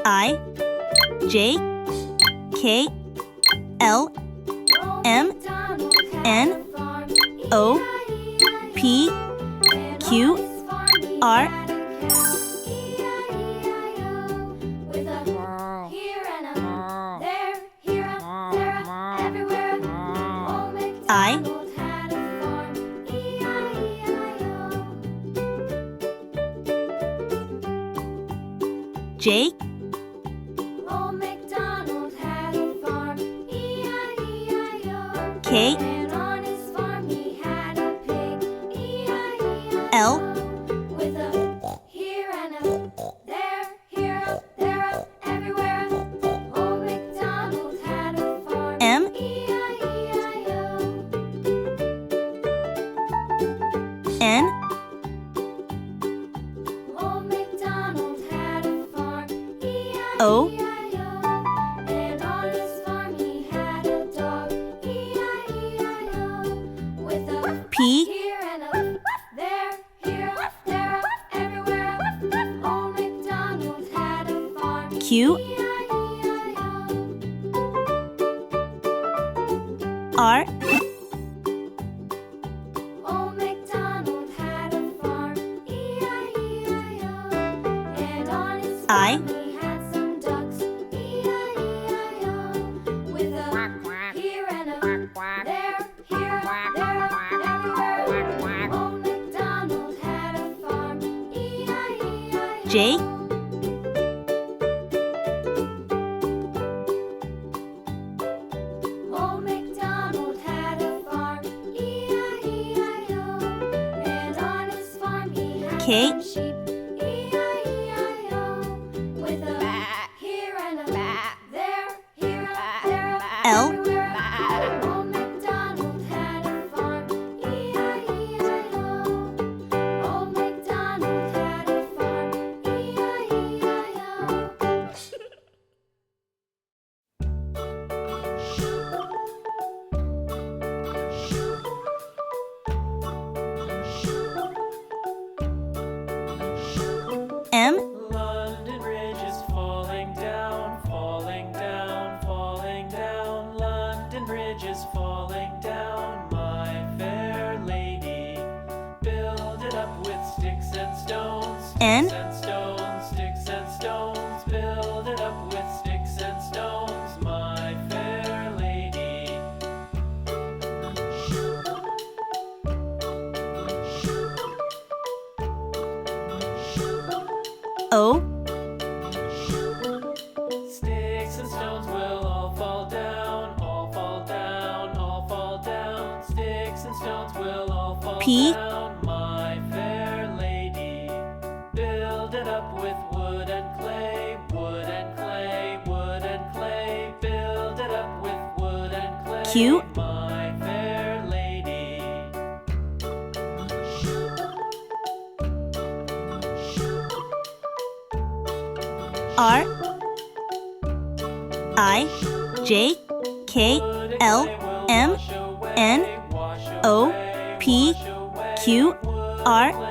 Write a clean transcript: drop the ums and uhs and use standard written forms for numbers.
I J K L M N O P Q R. I J Old MacDonald had a farm, E-I-E-I-O. K And on his farm he had a pig, E-I-E-I-O. L With a here and a there, here up, there up, everywhere up. Old MacDonald had a farm, M E-I-E-I-O. N Old MacDonald had a farm, O E-I-E-I-O. And on his farm he had a dog, E-I-E-I-O. With a P here and a there, here up, there up, everywhere up. Old MacDonald had a farm, Q E-I-E-I-O. R Old MacDonald had a farm, E-I-E-I-O. And on his I farm he had some ducks, E-I-E-I-O. With a here and a there, here up, there up, everywhere. Old MacDonald had a farm, E-I-E-I-O. J Old MacDonald had a farm, E-I-E-I-O. And on his farm he had K some sheep, E-I-E-I-O. With a here and a there, here up, there up, L everywhere up. Old MacDonald had a farm, E-I-E-I-O. Old MacDonald had a farm, E-I-E-I-O. M London Bridge is falling down, falling down, falling down. London Bridge is falling down, my fair lady. Build it up with sticks and stones, N sticks and stones, sticks and stones. Build it up with sticks and stones, my fair lady. O Sticks and stones will all fall down, all fall down, all fall down. Sticks and stones will all fall P down, my fair lady. Build it up with wood and clay, wood and clay, wood and clay. Build it up with wood and clay, Q my fair lady. R I J K L M N O P Q R.